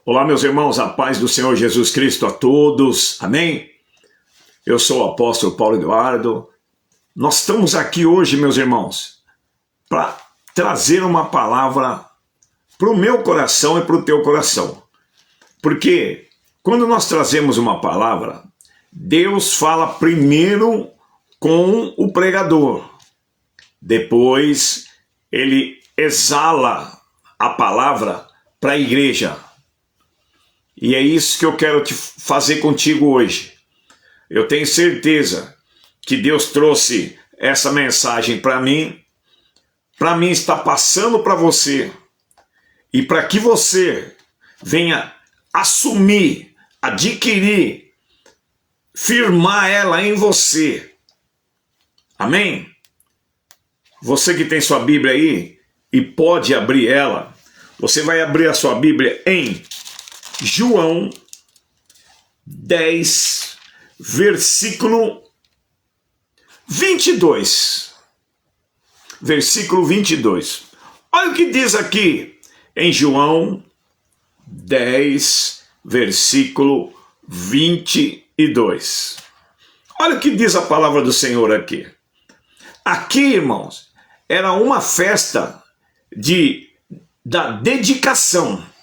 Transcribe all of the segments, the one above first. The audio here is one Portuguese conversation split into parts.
Olá, meus irmãos, a paz do Senhor Jesus Cristo a todos, amém? Eu sou o apóstolo Paulo Eduardo. Nós estamos aqui hoje, meus irmãos, para trazer uma palavra para o meu coração e para o teu coração. Porque quando nós trazemos uma palavra, Deus fala primeiro com o pregador. Depois, ele exala a palavra para a igreja. E é isso que eu quero te fazer contigo hoje. Eu tenho certeza que Deus trouxe essa mensagem para mim está passando para você, e para que você venha assumir, adquirir, firmar ela em você. Amém? Você que tem sua Bíblia aí e pode abrir ela, você vai abrir a sua Bíblia em João 10, versículo 22. Versículo 22. Olha o que diz aqui em João 10, versículo 22. Olha o que diz a palavra do Senhor aqui. Aqui, irmãos, era uma festa da dedicação.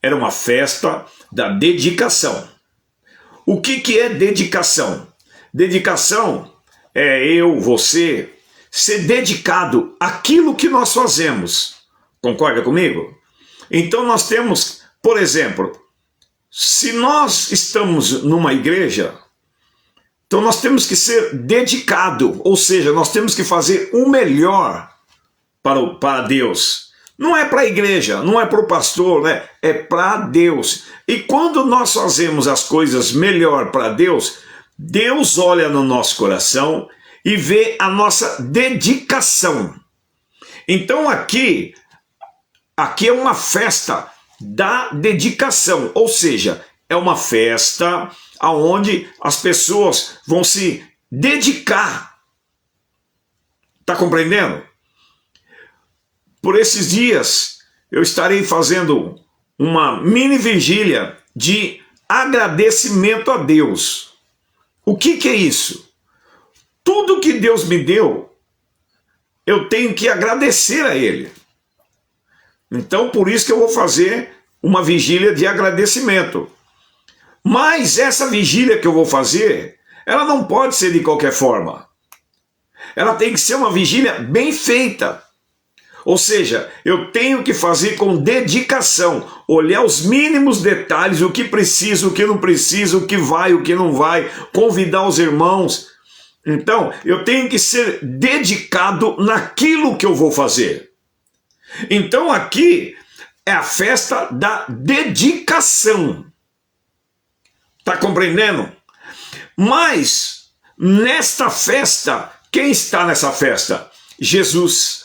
Era uma festa da dedicação. O que é dedicação? Dedicação é você ser dedicado àquilo que nós fazemos. Concorda comigo? Então nós temos, por exemplo, se nós estamos numa igreja, então nós temos que ser dedicado, ou seja, nós temos que fazer o melhor para Deus. Não é para a igreja, não é para o pastor, né? É para Deus. E quando nós fazemos as coisas melhor para Deus, Deus olha no nosso coração e vê a nossa dedicação. Então aqui é uma festa da dedicação, ou seja, é uma festa onde as pessoas vão se dedicar. Está compreendendo? Por esses dias, eu estarei fazendo uma mini vigília de agradecimento a Deus. O que é isso? Tudo que Deus me deu, eu tenho que agradecer a Ele. Então, por isso que eu vou fazer uma vigília de agradecimento. Mas essa vigília que eu vou fazer, ela não pode ser de qualquer forma. Ela tem que ser uma vigília bem feita. Ou seja, eu tenho que fazer com dedicação, olhar os mínimos detalhes, o que precisa, o que não precisa, o que vai, o que não vai, convidar os irmãos. Então, eu tenho que ser dedicado naquilo que eu vou fazer. Então aqui é a festa da dedicação. Está compreendendo? Mas, nesta festa, quem está nessa festa? Jesus.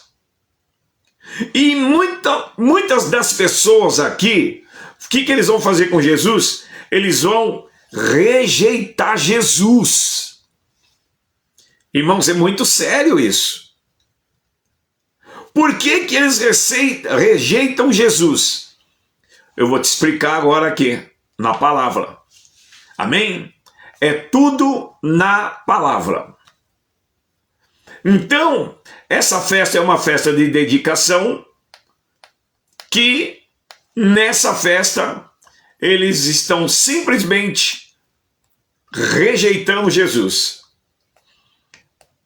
E muitas das pessoas aqui, o que eles vão fazer com Jesus? Eles vão rejeitar Jesus. Irmãos, é muito sério isso. Por que eles rejeitam Jesus? Eu vou te explicar agora aqui, na palavra. Amém? É tudo na palavra. Então, essa festa é uma festa de dedicação, que nessa festa eles estão simplesmente rejeitando Jesus.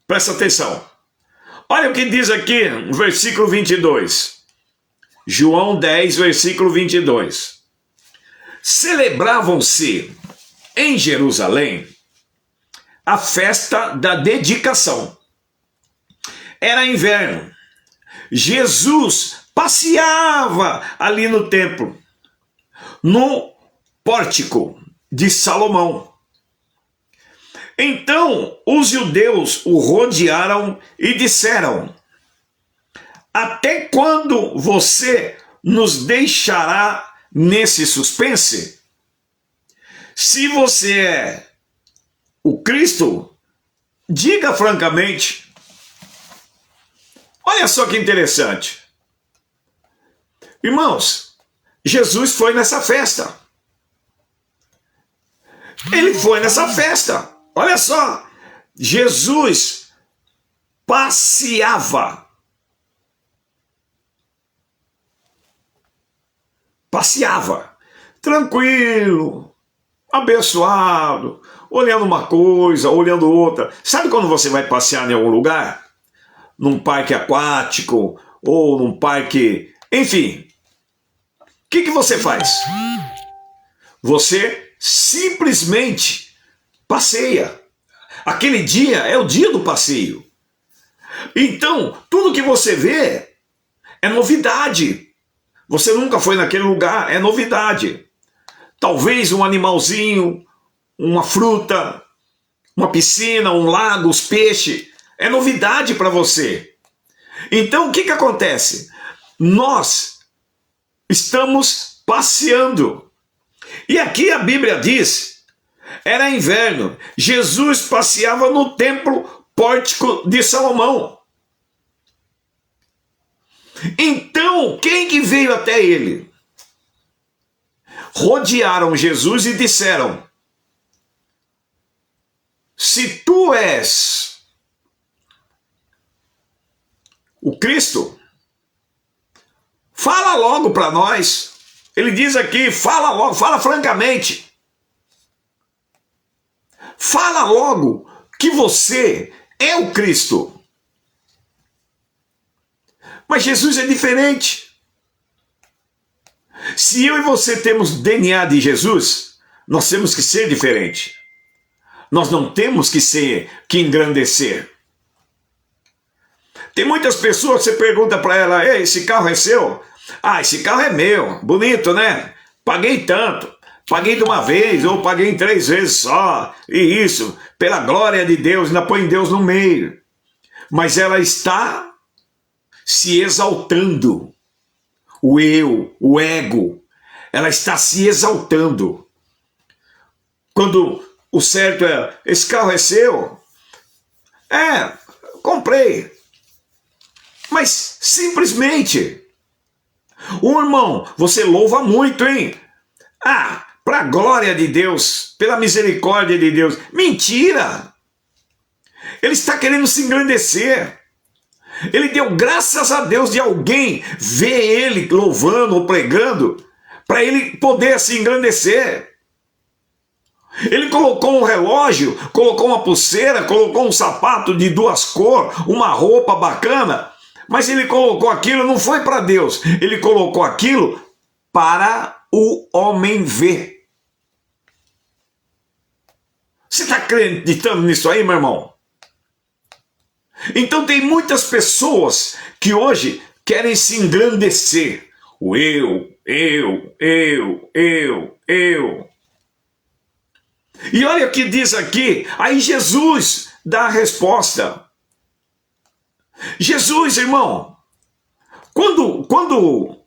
Presta atenção. Olha o que diz aqui no versículo 22. João 10, versículo 22. Celebravam-se em Jerusalém a festa da dedicação. Era inverno. Jesus passeava ali no templo, no pórtico de Salomão. Então os judeus o rodearam e disseram: até quando você nos deixará nesse suspense? Se você é o Cristo, diga francamente. Olha só que interessante. Irmãos, Jesus foi nessa festa. Ele foi nessa festa. Olha só, Jesus passeava. Passeava. Tranquilo, abençoado, olhando uma coisa, olhando outra. Sabe quando você vai passear em algum lugar? Num parque aquático ou num parque... Enfim, o que você faz? Você simplesmente passeia. Aquele dia é o dia do passeio. Então, tudo que você vê é novidade. Você nunca foi naquele lugar, é novidade. Talvez um animalzinho, uma fruta, uma piscina, um lago, os peixes. É novidade para você. Então, o que acontece? Nós estamos passeando. E aqui a Bíblia diz, era inverno, Jesus passeava no templo pórtico de Salomão. Então, quem que veio até ele? Rodearam Jesus e disseram, se tu és o Cristo, fala logo para nós. Ele diz aqui, fala logo, fala francamente. Fala logo que você é o Cristo. Mas Jesus é diferente. Se eu e você temos DNA de Jesus, nós temos que ser diferente. Nós não temos que engrandecer. Tem muitas pessoas que você pergunta para ela, ei, esse carro é seu? Ah, esse carro é meu, bonito, né? Paguei tanto, paguei de uma vez ou paguei em 3 vezes só. E isso, pela glória de Deus, ainda põe Deus no meio. Mas ela está se exaltando. O eu, o ego, ela está se exaltando. Quando o certo é, esse carro é seu? É, comprei. Mas simplesmente, irmão, você louva muito, hein? Ah, para a glória de Deus, pela misericórdia de Deus. Mentira! Ele está querendo se engrandecer. Ele deu graças a Deus de alguém ver ele louvando ou pregando, para ele poder se engrandecer. Ele colocou um relógio, colocou uma pulseira, colocou um sapato de 2 cores, uma roupa bacana, mas ele colocou aquilo, não foi para Deus, ele colocou aquilo para o homem ver. Você está acreditando nisso aí, meu irmão? Então tem muitas pessoas que hoje querem se engrandecer. O eu. E olha o que diz aqui, aí Jesus dá a resposta. Jesus, irmão, quando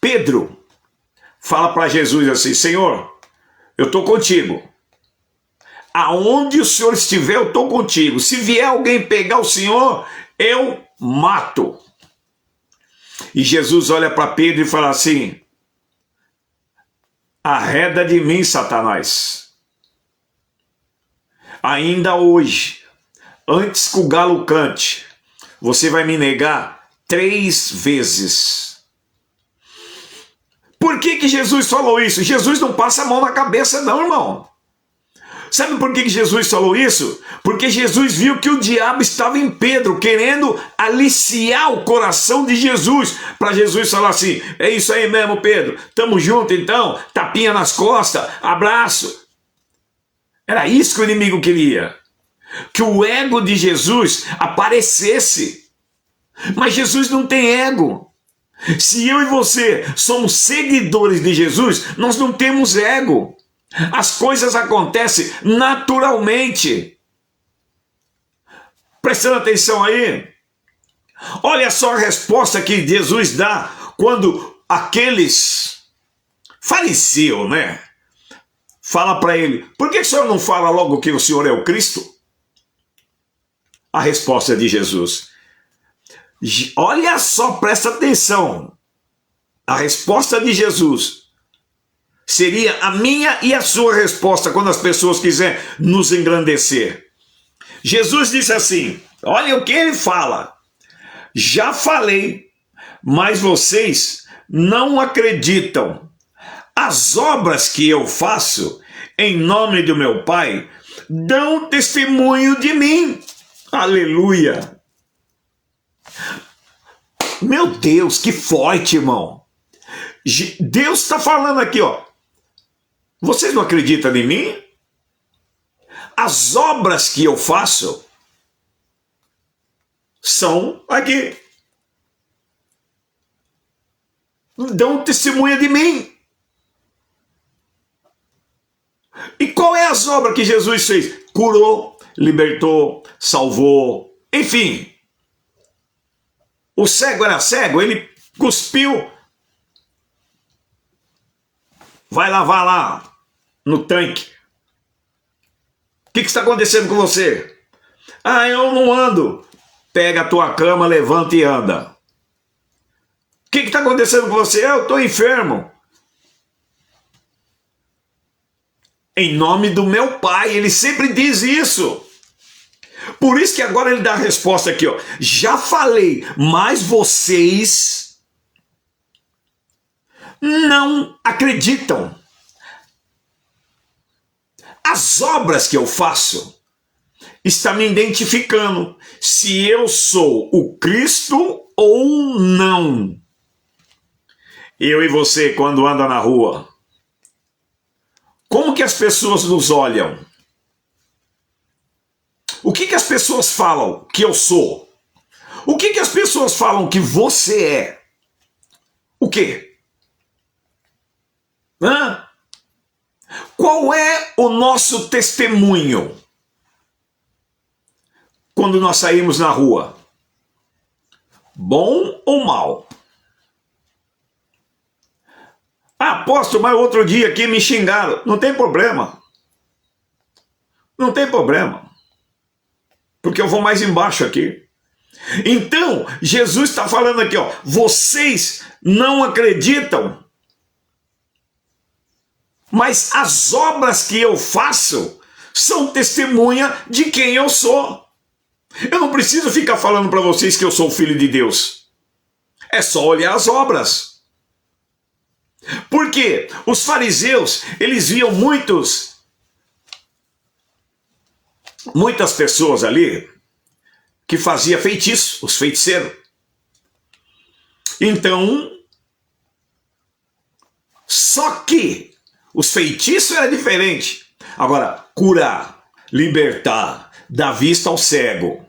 Pedro fala para Jesus assim, Senhor, eu estou contigo. Aonde o Senhor estiver, eu estou contigo. Se vier alguém pegar o Senhor, eu mato. E Jesus olha para Pedro e fala assim, arreda de mim, Satanás. Ainda hoje, antes que o galo cante, você vai me negar 3 vezes. Por que Jesus falou isso? Jesus não passa a mão na cabeça não, irmão. Sabe por que Jesus falou isso? Porque Jesus viu que o diabo estava em Pedro, querendo aliciar o coração de Jesus, para Jesus falar assim, é isso aí mesmo, Pedro, tamo junto então, tapinha nas costas, abraço. Era isso que o inimigo queria, que o ego de Jesus aparecesse. Mas Jesus não tem ego. Se eu e você somos seguidores de Jesus, nós não temos ego. As coisas acontecem naturalmente. Prestando atenção aí. Olha só a resposta que Jesus dá quando aqueles fariseus, né? Fala para ele, por que o senhor não fala logo que o senhor é o Cristo? A resposta de Jesus. Olha só, presta atenção. a resposta de Jesus seria a minha e a sua resposta quando as pessoas quiserem nos engrandecer. Jesus disse assim, olha o que ele fala. Já falei, mas vocês não acreditam. As obras que eu faço em nome do meu Pai dão testemunho de mim. Aleluia. Meu Deus, que forte, irmão. Deus está falando aqui, ó. Vocês não acreditam em mim? As obras que eu faço são aqui. Dão testemunha de mim. E qual é as obras que Jesus fez? Curou, libertou, salvou, enfim. O cego era cego, ele cuspiu. Vai lavar lá no tanque. O que está acontecendo com você? Ah, eu não ando. Pega a tua cama, levanta e anda. O que está acontecendo com você? Eu estou enfermo. Em nome do meu Pai, ele sempre diz isso. Por isso que agora ele dá a resposta aqui, ó. Já falei, mas vocês não acreditam. As obras que eu faço estão me identificando se eu sou o Cristo ou não. Eu e você, quando anda na rua, como que as pessoas nos olham? O que as pessoas falam que eu sou? O que as pessoas falam que você é? O quê? Qual é o nosso testemunho quando nós saímos na rua? Bom ou mal? Ah, apóstolo, mas outro dia aqui me xingaram. Não tem problema. Não tem problema. Porque eu vou mais embaixo aqui. Então, Jesus está falando aqui, ó. Vocês não acreditam, mas as obras que eu faço são testemunha de quem eu sou. Eu não preciso ficar falando para vocês que eu sou filho de Deus. É só olhar as obras. Porque os fariseus, eles viam muitas pessoas ali que faziam feitiço, os feiticeiros. Então, só que os feitiços eram diferentes. Agora, curar, libertar, dar vista ao cego,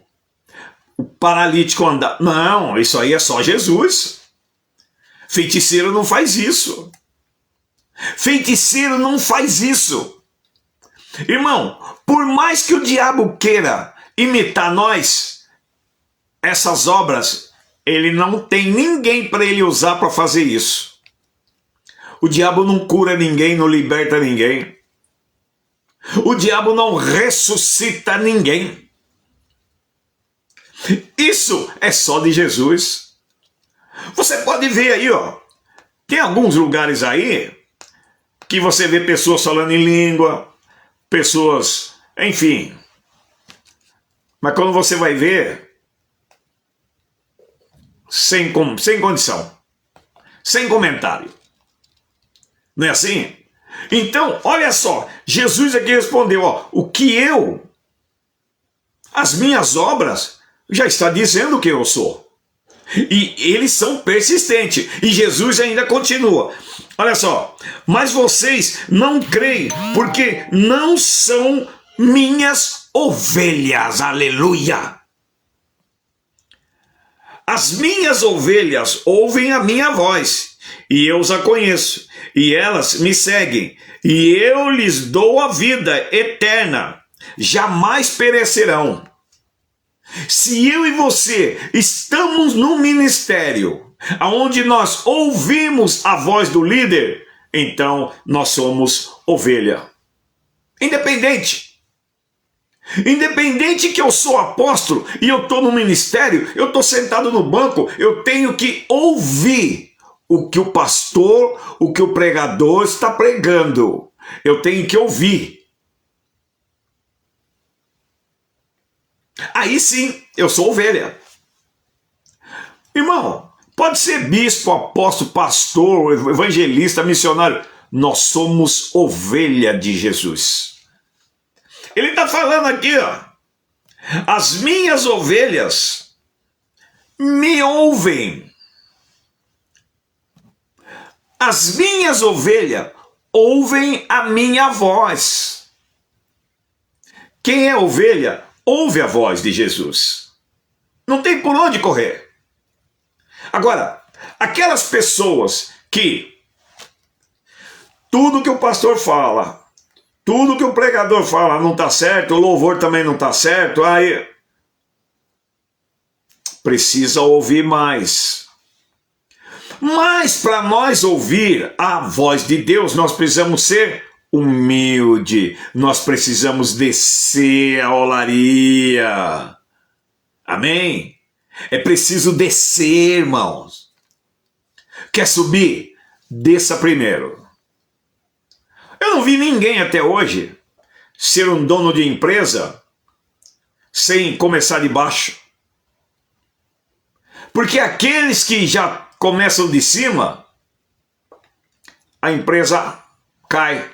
o paralítico andar. Não, isso aí é só Jesus. Feiticeiro não faz isso. Feiticeiro não faz isso. Irmão, por mais que o diabo queira imitar nós, essas obras, ele não tem ninguém para ele usar para fazer isso. O diabo não cura ninguém, não liberta ninguém. O diabo não ressuscita ninguém. Isso é só de Jesus. Você pode ver aí, ó. Tem alguns lugares aí que você vê pessoas falando em língua, pessoas, enfim. Mas quando você vai ver, sem condição, sem comentário. Não é assim? Então, olha só, Jesus aqui respondeu, ó, as minhas obras, já está dizendo que eu sou. E eles são persistentes. E Jesus ainda continua. Olha só. Mas vocês não creem, porque não são minhas ovelhas. Aleluia. As minhas ovelhas ouvem a minha voz, e eu os conheço, e elas me seguem, e eu lhes dou a vida eterna. Jamais perecerão. Se eu e você estamos no ministério, onde nós ouvimos a voz do líder, então nós somos ovelha. Independente que eu sou apóstolo e eu estou no ministério, eu estou sentado no banco, eu tenho que ouvir o que o pastor, o que o pregador está pregando. Eu tenho que ouvir. Aí sim, eu sou ovelha. Irmão, pode ser bispo, apóstolo, pastor, evangelista, missionário. Nós somos ovelha de Jesus. Ele está falando aqui, ó. As minhas ovelhas me ouvem. As minhas ovelhas ouvem a minha voz. Quem é ovelha, ouve a voz de Jesus. Não tem por onde correr. Agora, aquelas pessoas que tudo que o pastor fala, tudo que o pregador fala não está certo, o louvor também não está certo, aí precisa ouvir mais. Mas para nós ouvir a voz de Deus, nós precisamos ser humilde, nós precisamos descer a olaria. Amém? É preciso descer, irmãos. Quer subir? Desça primeiro. Eu não vi ninguém até hoje ser um dono de empresa sem começar de baixo. Porque aqueles que já começam de cima, a empresa cai.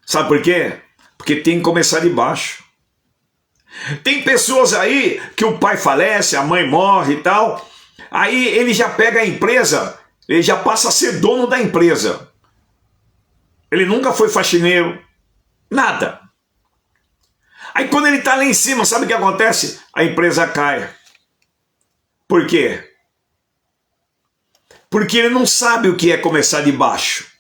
Sabe por quê? Porque tem que começar de baixo. Tem pessoas aí que o pai falece, a mãe morre e tal, aí ele já pega a empresa, ele já passa a ser dono da empresa. Ele nunca foi faxineiro, nada. Aí quando ele está lá em cima, sabe o que acontece? A empresa cai. Por quê? Porque ele não sabe o que é começar de baixo.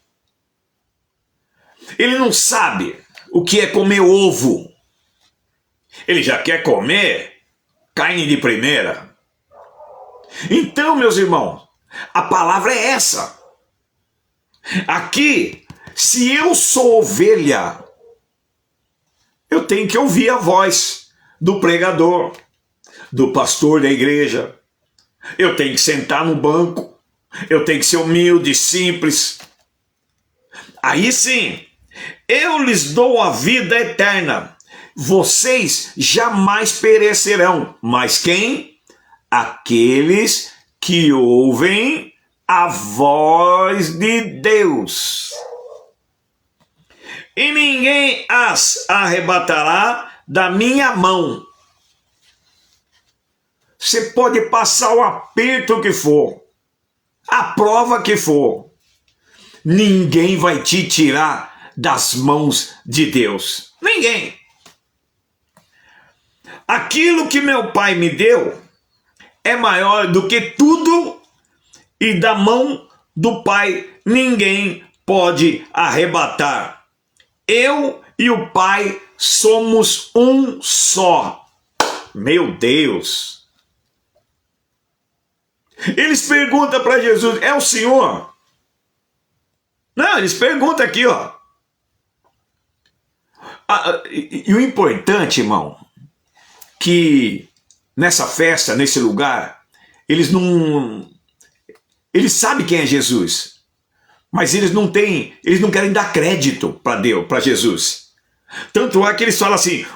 Ele não sabe o que é comer ovo. Ele já quer comer carne de primeira. Então, meus irmãos, a palavra é essa. Aqui, se eu sou ovelha, eu tenho que ouvir a voz do pregador, do pastor da igreja. Eu tenho que sentar no banco. Eu tenho que ser humilde, simples. Aí sim, eu lhes dou a vida eterna. Vocês jamais perecerão. Mas quem? Aqueles que ouvem a voz de Deus. E ninguém as arrebatará da minha mão. Você pode passar o aperto que for, a prova que for, ninguém vai te tirar das mãos de Deus. Ninguém. Aquilo que meu pai me deu é maior do que tudo, e da mão do pai ninguém pode arrebatar. Eu e o pai somos um só. Meu Deus! Eles perguntam para Jesus, é o Senhor? Não, eles perguntam aqui, ó. E o importante, irmão, que nessa festa, nesse lugar, eles sabem quem é Jesus, mas eles não querem dar crédito para Deus, para Jesus. Tanto é que eles falam assim,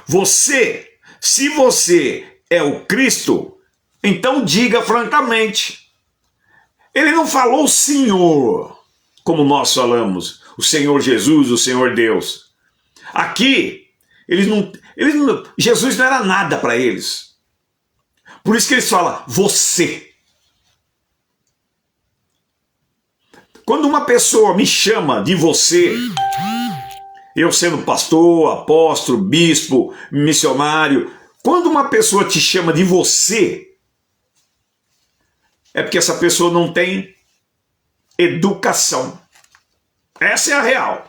se você é o Cristo, então diga francamente. Ele não falou o Senhor, como nós falamos, o Senhor Jesus, o Senhor Deus. Aqui, Jesus não era nada para eles. Por isso que eles falam, você. Quando uma pessoa me chama de você, eu sendo pastor, apóstolo, bispo, missionário, quando uma pessoa te chama de você, é porque essa pessoa não tem educação. Essa é a real.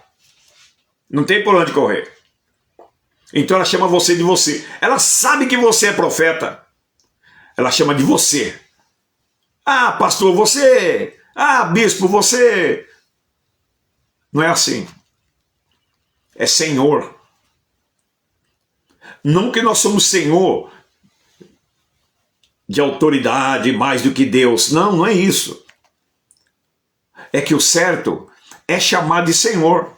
Não tem por onde correr. Então ela chama você de você. Ela sabe que você é profeta. Ela chama de você. Ah, pastor, você. Ah, bispo, você. Não é assim. É Senhor. Não que nós somos Senhor de autoridade mais do que Deus. Não, não é isso. é que o certo é chamar de Senhor.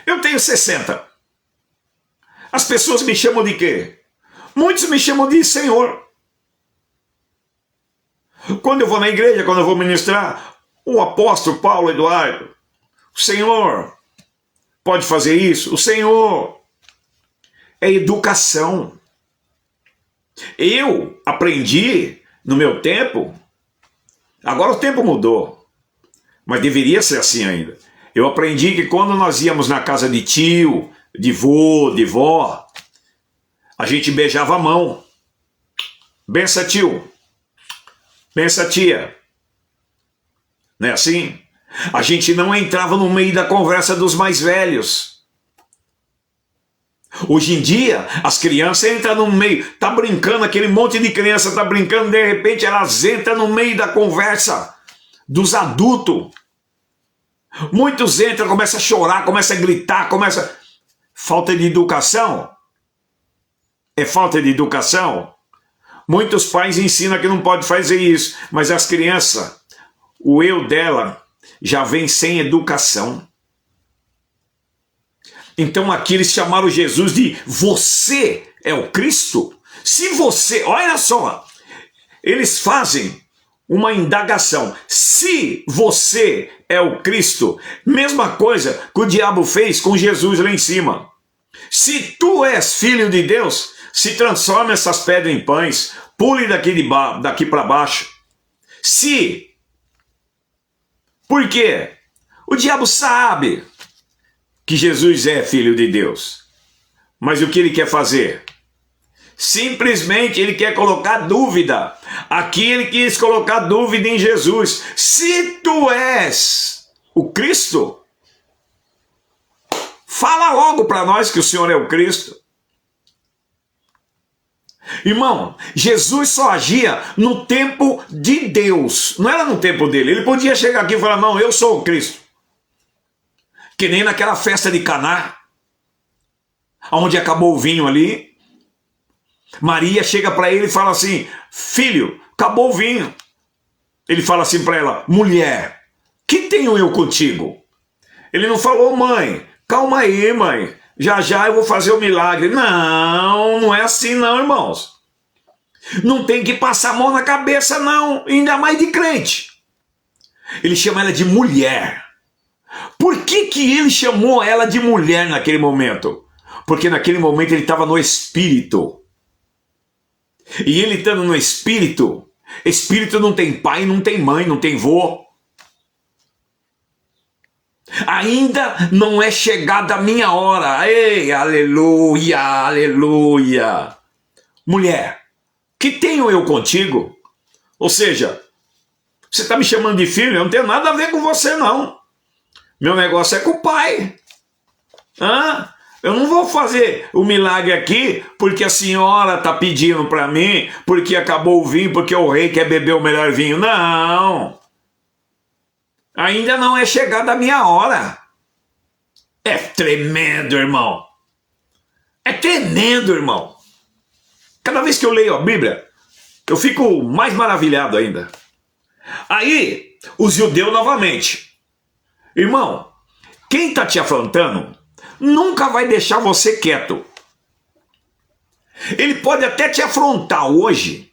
Eu tenho 60. As pessoas me chamam de quê? Muitos me chamam de Senhor. Quando eu vou na igreja, quando eu vou ministrar, o apóstolo Paulo Eduardo, o Senhor pode fazer isso? O Senhor é educação. Eu aprendi no meu tempo, agora o tempo mudou, mas deveria ser assim ainda. Eu aprendi que quando nós íamos na casa de tio, de vô, de vó, a gente beijava a mão. Bença tio, bença tia. Não é assim? A gente não entrava no meio da conversa dos mais velhos. Hoje em dia, as crianças entram no meio, tá brincando, aquele monte de criança tá brincando, de repente elas entram no meio da conversa dos adultos. Muitos entram, começam a chorar, começam a gritar, Falta de educação? É falta de educação? Muitos pais ensinam que não pode fazer isso, mas as crianças, o eu dela já vem sem educação. Então aqui eles chamaram Jesus de você é o Cristo? Se você, olha só, eles fazem uma indagação. Se você é o Cristo, mesma coisa que o diabo fez com Jesus lá em cima. Se tu és filho de Deus, se transforma essas pedras em pães, pule daqui para baixo. Se. Por quê? O diabo sabe que Jesus é filho de Deus. Mas o que ele quer fazer? Simplesmente ele quer colocar dúvida. Aqui ele quis colocar dúvida em Jesus. Se tu és o Cristo, fala logo para nós que o Senhor é o Cristo. Irmão, Jesus só agia no tempo de Deus. Não era no tempo dele. Ele podia chegar aqui e falar, não, eu sou o Cristo. Que nem naquela festa de Caná, onde acabou o vinho ali. Maria chega para ele e fala assim, filho, acabou o vinho. Ele fala assim para ela, mulher, que tenho eu contigo? Ele não falou, mãe, calma aí, mãe, já já eu vou fazer o milagre. Não, não é assim não, irmãos. Não tem que passar a mão na cabeça não, ainda mais de crente. Ele chama ela de mulher. Por que ele chamou ela de mulher naquele momento? Porque naquele momento ele estava no Espírito. E ele estando no Espírito, Espírito não tem pai, não tem mãe, não tem vô. Ainda não é chegada a minha hora. Ei, aleluia, aleluia. Mulher, que tenho eu contigo? Ou seja, você está me chamando de filho, eu não tenho nada a ver com você não. Meu negócio é com o pai. Hã? Eu não vou fazer o milagre aqui porque a senhora está pedindo para mim, porque acabou o vinho, porque o rei quer beber o melhor vinho. Não. Ainda não é chegada a minha hora. É tremendo, irmão. É tremendo, irmão. Cada vez que eu leio a Bíblia, eu fico mais maravilhado ainda. Aí, os judeus novamente. Irmão, quem está te afrontando nunca vai deixar você quieto. Ele pode até te afrontar hoje.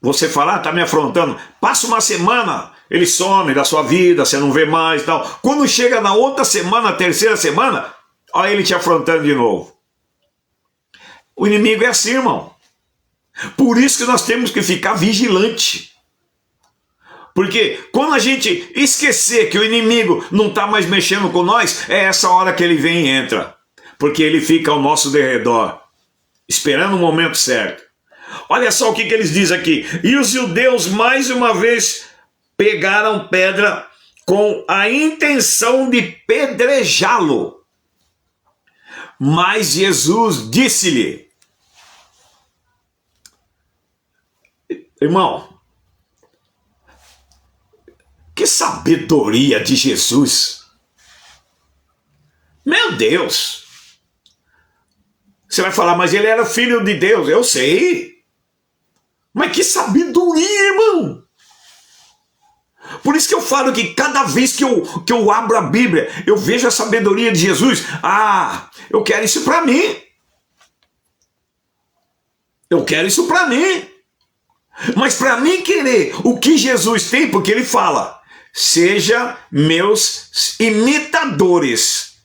Você falar, está me afrontando. Passa uma semana, ele some da sua vida, você não vê mais e tal. Quando chega na outra semana, a terceira semana, olha ele te afrontando de novo. O inimigo é assim, irmão. Por isso que nós temos que ficar vigilante. Porque quando a gente esquecer que o inimigo não está mais mexendo com nós, é essa hora que ele vem e entra. Porque ele fica ao nosso derredor, esperando o momento certo. Olha só o que eles dizem aqui. E os judeus mais uma vez pegaram pedra com a intenção de pedrejá-lo. Mas Jesus disse-lhe, irmão, que sabedoria de Jesus! Meu Deus! Você vai falar, mas ele era filho de Deus. Eu sei. Mas que sabedoria, irmão! Por isso que eu falo que cada vez que eu abro a Bíblia, eu vejo a sabedoria de Jesus. Ah, eu quero isso para mim. Eu quero isso para mim. Mas para mim querer o que Jesus tem, porque ele fala, seja meus imitadores.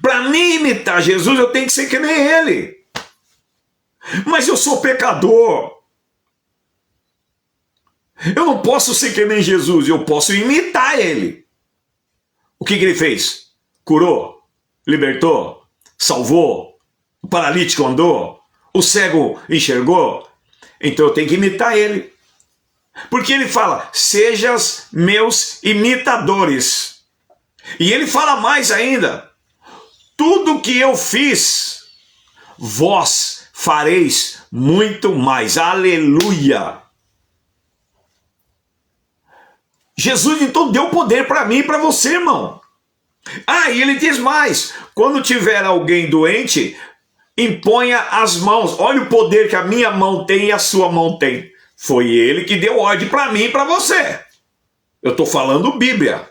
Para mim imitar Jesus, eu tenho que ser que nem ele. Mas eu sou pecador. Eu não posso ser que nem Jesus, eu posso imitar ele. O que ele fez? Curou, libertou, salvou, o paralítico andou, o cego enxergou. Então eu tenho que imitar ele. Porque ele fala, sejas meus imitadores. E ele fala mais ainda, tudo que eu fiz, vós fareis muito mais. Aleluia! Jesus então deu poder para mim e para você, irmão. Ah, e ele diz mais, quando tiver alguém doente, imponha as mãos. Olha o poder que a minha mão tem e a sua mão tem. Foi ele que deu ordem para mim e para você. Eu estou falando Bíblia.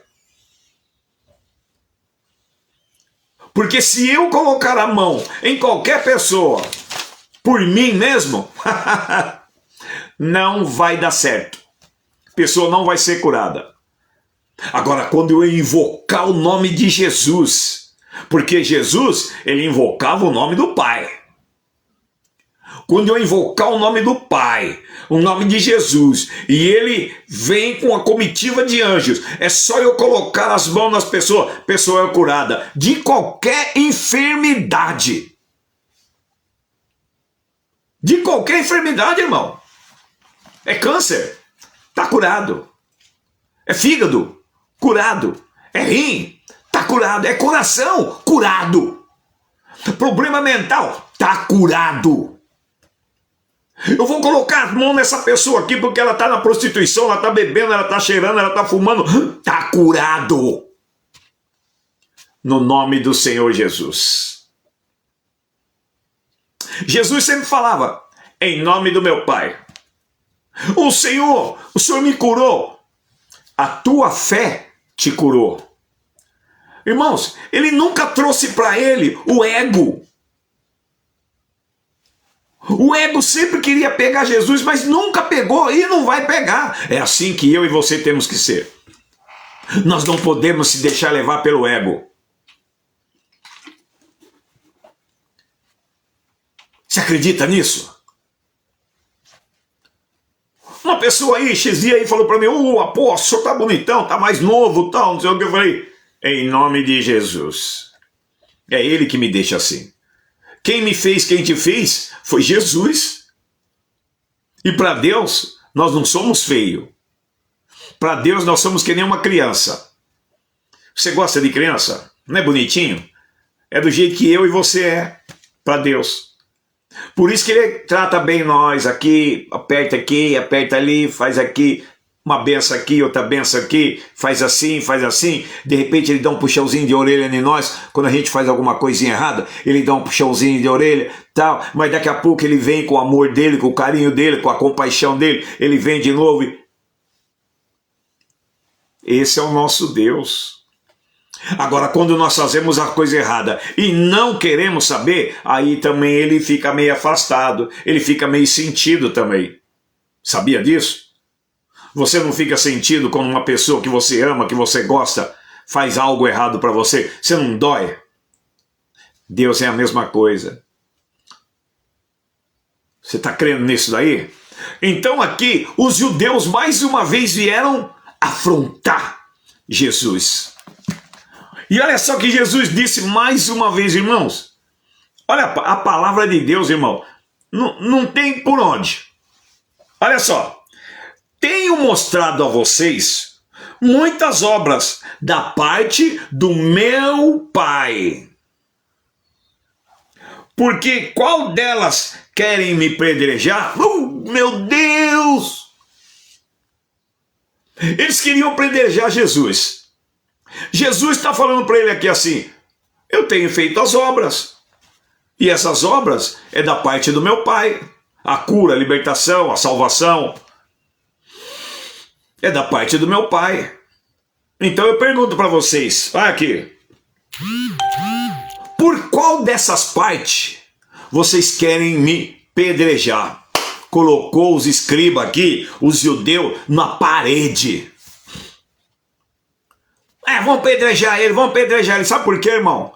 Porque se eu colocar a mão em qualquer pessoa, por mim mesmo, não vai dar certo. A pessoa não vai ser curada. Agora, quando eu invocar o nome de Jesus, porque Jesus, ele invocava o nome do Pai. Quando eu invocar o nome do Pai, o nome de Jesus, e ele vem com a comitiva de anjos, é só eu colocar as mãos nas pessoas, a pessoa é curada de qualquer enfermidade. De qualquer enfermidade, irmão. É câncer, está curado. É fígado, curado. É rim, está curado. É coração, curado. Problema mental, está curado. Eu vou colocar a mão nessa pessoa aqui porque ela está na prostituição, ela está bebendo, ela está cheirando, ela está fumando. Está curado. No nome do Senhor Jesus. Jesus sempre falava, em nome do meu Pai. O Senhor me curou. A tua fé te curou. Irmãos, ele nunca trouxe para ele o ego. O ego sempre queria pegar Jesus, mas nunca pegou e não vai pegar. É assim que eu e você temos que ser. Nós não podemos se deixar levar pelo ego. Você acredita nisso? Uma pessoa aí, X aí, falou para mim, apóstolo, o senhor tá bonitão, tá mais novo, tal, não sei o que. Eu falei, em nome de Jesus. É ele que me deixa assim. Quem me fez, quem te fez, foi Jesus. E para Deus, nós não somos feios. Para Deus, nós somos que nem uma criança. Você gosta de criança? Não é bonitinho? É do jeito que eu e você é para Deus. Por isso que ele trata bem nós aqui, aperta ali, faz aqui, uma benção aqui, outra benção aqui, faz assim, de repente ele dá um puxãozinho de orelha em nós, quando a gente faz alguma coisinha errada, ele dá um puxãozinho de orelha, tal, mas daqui a pouco ele vem com o amor dele, com o carinho dele, com a compaixão dele, ele vem de novo. Esse é o nosso Deus. Agora, quando nós fazemos a coisa errada e não queremos saber, aí também ele fica meio afastado, ele fica meio sentido também. Sabia disso? Você não fica sentido quando uma pessoa que você ama, que você gosta, faz algo errado para você? Você não dói? Deus é a mesma coisa. Você está crendo nisso daí? Então aqui, os judeus mais uma vez vieram afrontar Jesus. E olha só que Jesus disse mais uma vez, irmãos. Olha a palavra de Deus, irmão. Não tem por onde. Olha só. Tenho mostrado a vocês muitas obras da parte do meu Pai. Porque qual delas querem me apedrejar? Meu Deus! Eles queriam apedrejar Jesus. Jesus está falando para ele aqui assim, eu tenho feito as obras, e essas obras é da parte do meu Pai, a cura, a libertação, a salvação. é da parte do meu Pai. Então eu pergunto para vocês, olha aqui, por qual dessas partes vocês querem me pedrejar? Colocou os escribas aqui, os judeus, na parede. Vão pedrejar ele, vão pedrejar ele. Sabe por quê, irmão?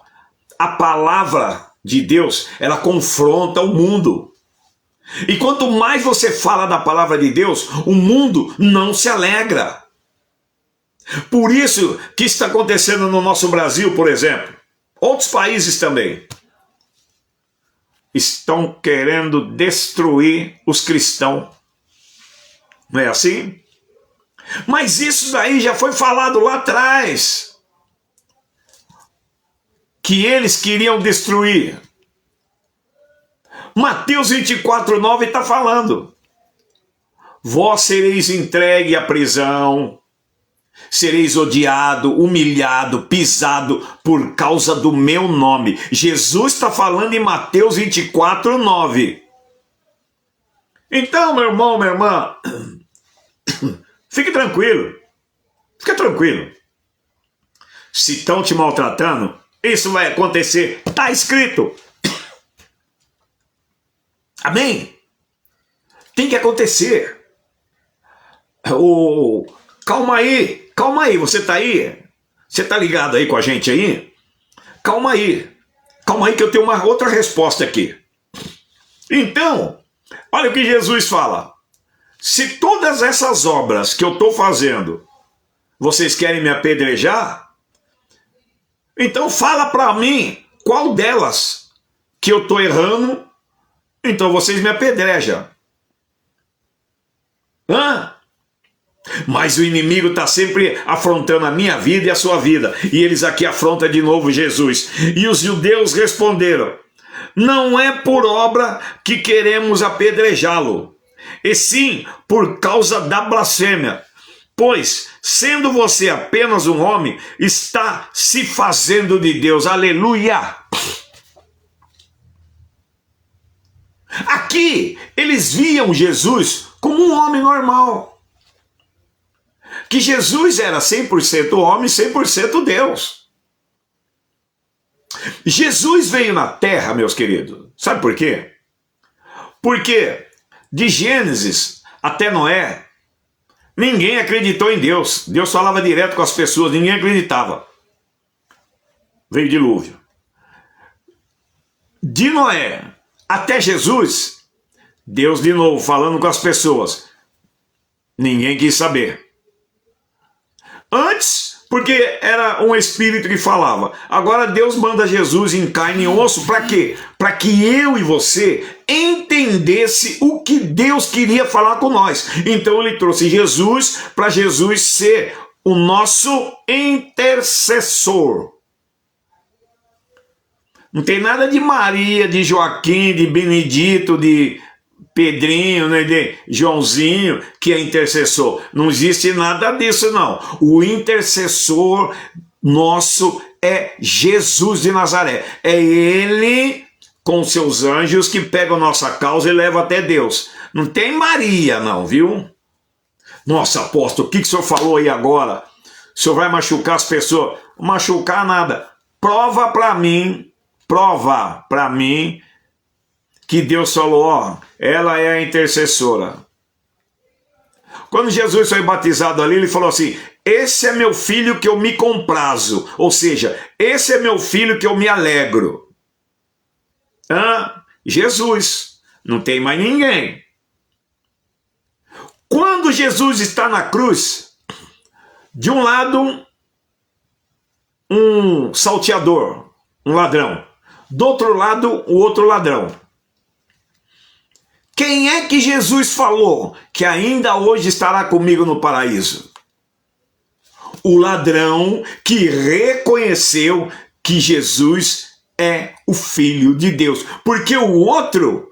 A palavra de Deus, ela confronta o mundo. E quanto mais você fala da palavra de Deus, o mundo não se alegra. Por isso que está acontecendo no nosso Brasil, por exemplo. Outros países também estão querendo destruir os cristãos. Não é assim? Mas isso aí já foi falado lá atrás. Que eles queriam destruir. Mateus 24:9 está falando. Vós sereis entregue à prisão, sereis odiado, humilhado, pisado por causa do meu nome. Jesus está falando em Mateus 24:9. Então, meu irmão, minha irmã, fique tranquilo. Fica tranquilo. Se estão te maltratando, isso vai acontecer. Está escrito. Amém? Tem que acontecer. Calma aí, você tá aí? Você tá ligado aí com a gente aí? Calma aí que eu tenho uma outra resposta aqui. Então, olha o que Jesus fala. Se todas essas obras que eu estou fazendo, vocês querem me apedrejar, então fala para mim qual delas que eu estou errando, então vocês me apedrejam. Mas o inimigo está sempre afrontando a minha vida e a sua vida. E eles aqui afrontam de novo Jesus. E os judeus responderam: não é por obra que queremos apedrejá-lo, e sim por causa da blasfêmia. Pois, sendo você apenas um homem, está se fazendo de Deus. Aleluia! Aqui, eles viam Jesus como um homem normal. Que Jesus era 100% homem, 100% Deus. Jesus veio na terra, meus queridos. Sabe por quê? Porque de Gênesis até Noé, ninguém acreditou em Deus. Deus falava direto com as pessoas, ninguém acreditava. Veio dilúvio. De Noé até Jesus, Deus de novo falando com as pessoas. Ninguém quis saber. Antes, porque era um espírito que falava. Agora Deus manda Jesus em carne e osso, para quê? Para que eu e você entendesse o que Deus queria falar com nós. Então ele trouxe Jesus para Jesus ser o nosso intercessor. Não tem nada de Maria, de Joaquim, de Benedito, de Pedrinho, né, de Joãozinho, que é intercessor. Não existe nada disso, não. O intercessor nosso é Jesus de Nazaré. É ele, com seus anjos, que pega a nossa causa e leva até Deus. Não tem Maria, não, viu? Nossa, apóstolo, o que o senhor falou aí agora? O senhor vai machucar as pessoas? Machucar nada. Prova para mim que Deus falou, ó, ela é a intercessora. Quando Jesus foi batizado ali, ele falou assim, esse é meu filho que eu me comprazo. Ou seja, esse é meu filho que eu me alegro. Jesus, não tem mais ninguém. Quando Jesus está na cruz, de um lado, um salteador, um ladrão. Do outro lado, o outro ladrão. Quem é que Jesus falou que ainda hoje estará comigo no paraíso? O ladrão que reconheceu que Jesus é o Filho de Deus. Porque o outro,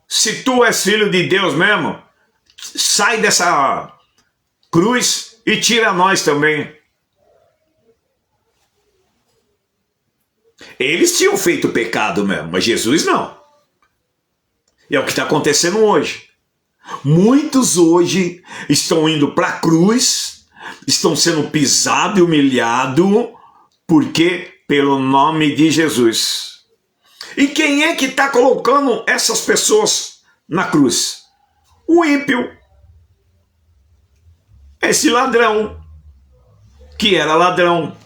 se tu és filho de Deus mesmo, sai dessa cruz e tira nós também. Eles tinham feito pecado mesmo, mas Jesus não. E é o que está acontecendo hoje. Muitos hoje estão indo para a cruz, estão sendo pisados e humilhados, porque pelo nome de Jesus. E quem é que está colocando essas pessoas na cruz? O ímpio. Esse ladrão, que era ladrão.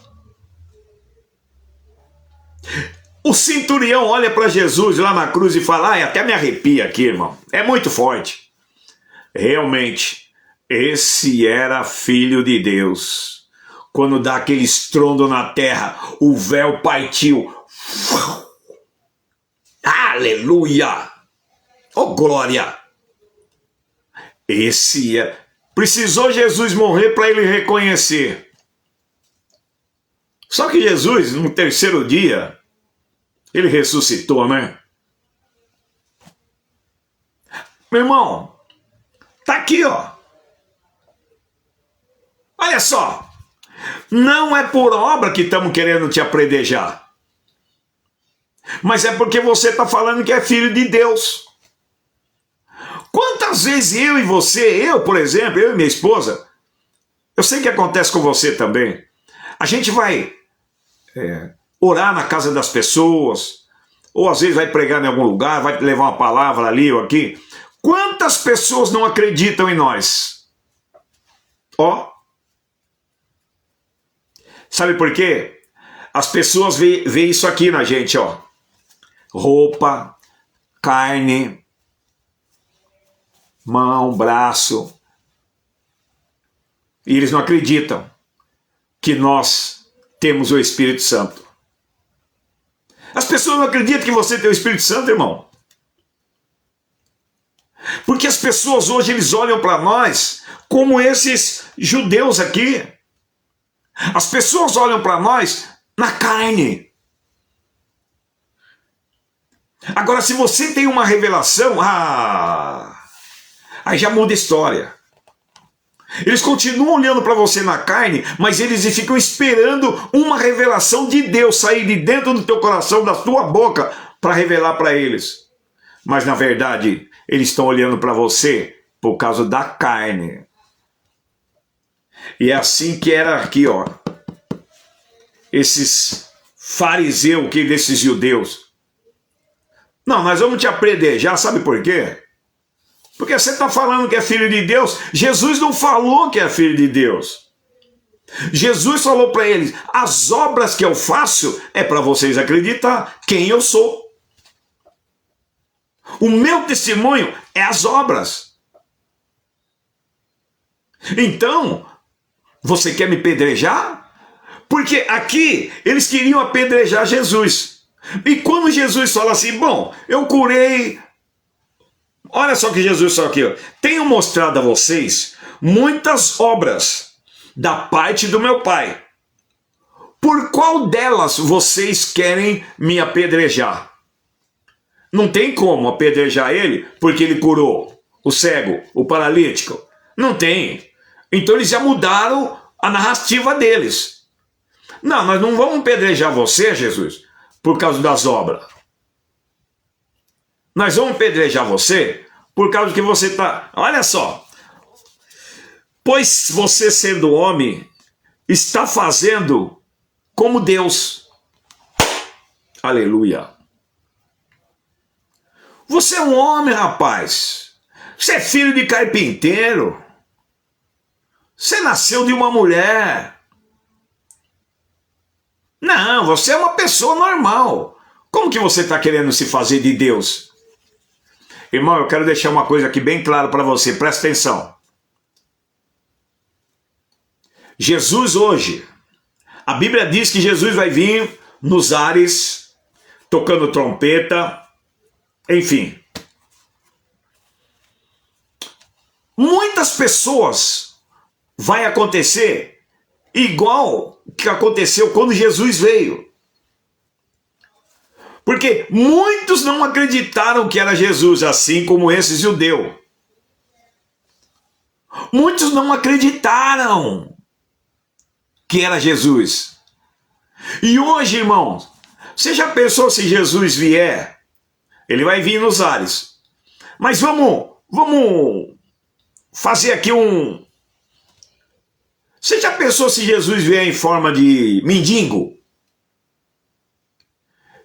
O centurião olha para Jesus lá na cruz e fala, até me arrepia aqui, irmão. É muito forte. Realmente, esse era filho de Deus. Quando dá aquele estrondo na terra, o véu partiu. Aleluia! Oh, glória! Esse é... Precisou Jesus morrer para ele reconhecer. Só que Jesus, no terceiro dia, ele ressuscitou, né? Meu irmão, tá aqui, ó. Olha só. Não é por obra que estamos querendo te apredejar. Mas é porque você está falando que é filho de Deus. Quantas vezes eu e você, eu, por exemplo, eu e minha esposa, eu sei que acontece com você também, a gente vai orar na casa das pessoas, ou às vezes vai pregar em algum lugar, vai levar uma palavra ali ou aqui. Quantas pessoas não acreditam em nós? Ó. Sabe por quê? As pessoas veem isso aqui na gente, ó. Roupa, carne, mão, braço. E eles não acreditam que nós temos o Espírito Santo. As pessoas não acreditam que você tem o Espírito Santo, irmão. Porque as pessoas hoje, eles olham para nós como esses judeus aqui. As pessoas olham para nós na carne. Agora, se você tem uma revelação, aí já muda a história. Eles continuam olhando para você na carne, mas eles ficam esperando uma revelação de Deus sair de dentro do teu coração, da tua boca, para revelar para eles. Mas na verdade, eles estão olhando para você por causa da carne. E é assim que era aqui, ó. Esses fariseus, desses judeus. Não, nós vamos te apredejar, sabe por quê? Porque você está falando que é filho de Deus. Jesus não falou que é filho de Deus. Jesus falou para eles, as obras que eu faço é para vocês acreditar quem eu sou. O meu testemunho é as obras. Então, você quer me apedrejar? Porque aqui eles queriam apedrejar Jesus. E quando Jesus fala assim, bom, eu curei... Olha só que Jesus falou aqui, ó. Tenho mostrado a vocês muitas obras da parte do meu Pai. Por qual delas vocês querem me apedrejar? Não tem como apedrejar ele porque ele curou o cego, o paralítico. Não tem. Então eles já mudaram a narrativa deles. Não, nós não vamos apedrejar você, Jesus, por causa das obras. Nós vamos apedrejar você por causa que você está... Olha só. Pois você, sendo homem, está fazendo como Deus. Aleluia. Você é um homem, rapaz. Você é filho de carpinteiro. Você nasceu de uma mulher. Não, você é uma pessoa normal. Como que você está querendo se fazer de Deus? Irmão, eu quero deixar uma coisa aqui bem clara para você. Presta atenção. Jesus hoje, a Bíblia diz que Jesus vai vir nos ares, tocando trompeta, enfim. Muitas pessoas vai acontecer igual que aconteceu quando Jesus veio. Porque muitos não acreditaram que era Jesus, assim como esse judeu. Muitos não acreditaram que era Jesus. E hoje, irmãos, você já pensou se Jesus vier? Ele vai vir nos ares. Mas vamos Vamos fazer aqui um... Você já pensou se Jesus vier em forma de mendigo?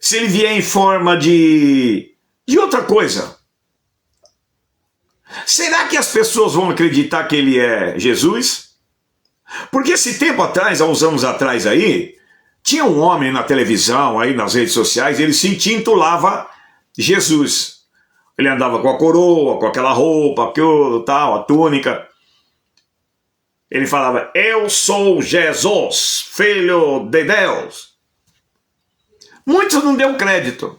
Se ele vier em forma de outra coisa? Será que as pessoas vão acreditar que ele é Jesus? Porque esse tempo atrás, há uns anos atrás aí, tinha um homem na televisão, aí nas redes sociais, ele se intitulava Jesus. Ele andava com a coroa, com aquela roupa, aquilo, tal, a túnica. Ele falava, eu sou Jesus, filho de Deus. Muitos não deu crédito.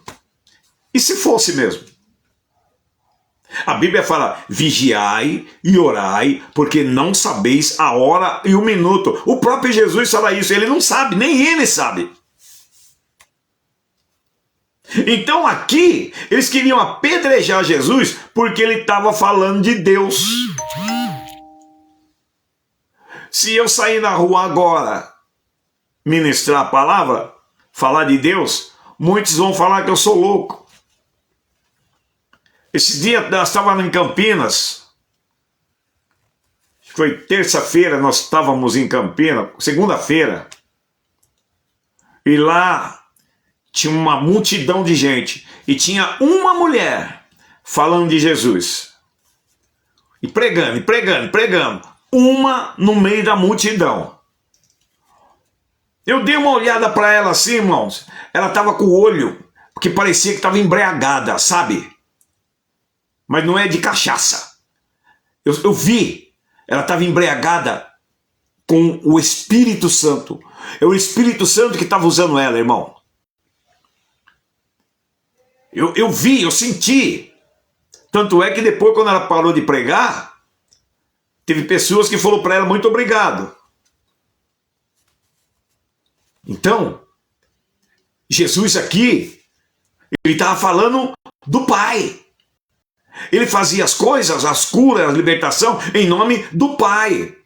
E se fosse mesmo? A Bíblia fala, vigiai e orai, porque não sabeis a hora e o minuto. O próprio Jesus fala isso, ele não sabe, nem ele sabe. Então aqui, eles queriam apedrejar Jesus, porque ele estava falando de Deus. Se eu sair na rua agora, ministrar a palavra, falar de Deus, muitos vão falar que eu sou louco. Esse dia nós estávamos em Campinas, foi terça-feira, nós estávamos em Campinas, segunda-feira, e lá tinha uma multidão de gente, e tinha uma mulher falando de Jesus, e pregando, uma no meio da multidão. Eu dei uma olhada para ela assim, irmãos, ela estava com o olho, porque parecia que estava embriagada, sabe? Mas não é de cachaça. Eu vi, ela estava embriagada com o Espírito Santo. É o Espírito Santo que estava usando ela, irmão. Eu vi, eu senti. Tanto é que depois, quando ela parou de pregar, teve pessoas que falaram para ela, muito obrigado. Então, Jesus aqui, ele estava falando do Pai. Ele fazia as coisas, as curas, a libertação, em nome do Pai.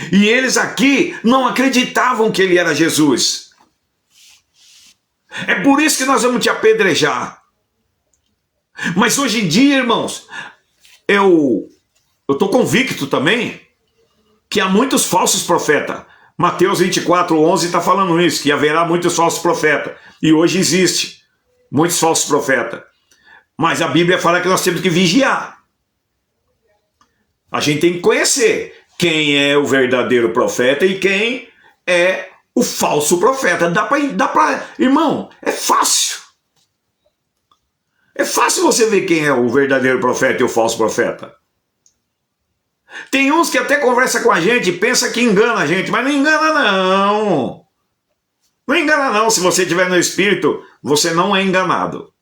E eles aqui não acreditavam que ele era Jesus. É por isso que nós vamos te apedrejar. Mas hoje em dia, irmãos, eu estou convicto também que há muitos falsos profetas. Mateus 24:11 está falando isso, que haverá muitos falsos profetas. E hoje existe muitos falsos profetas. Mas a Bíblia fala que nós temos que vigiar. A gente tem que conhecer quem é o verdadeiro profeta e quem é o falso profeta. Dá pra... Irmão, é fácil. É fácil você ver quem é o verdadeiro profeta e o falso profeta. Tem uns que até conversa com a gente e pensa que engana a gente, mas não engana não. Não engana não, se você estiver no Espírito, você não é enganado.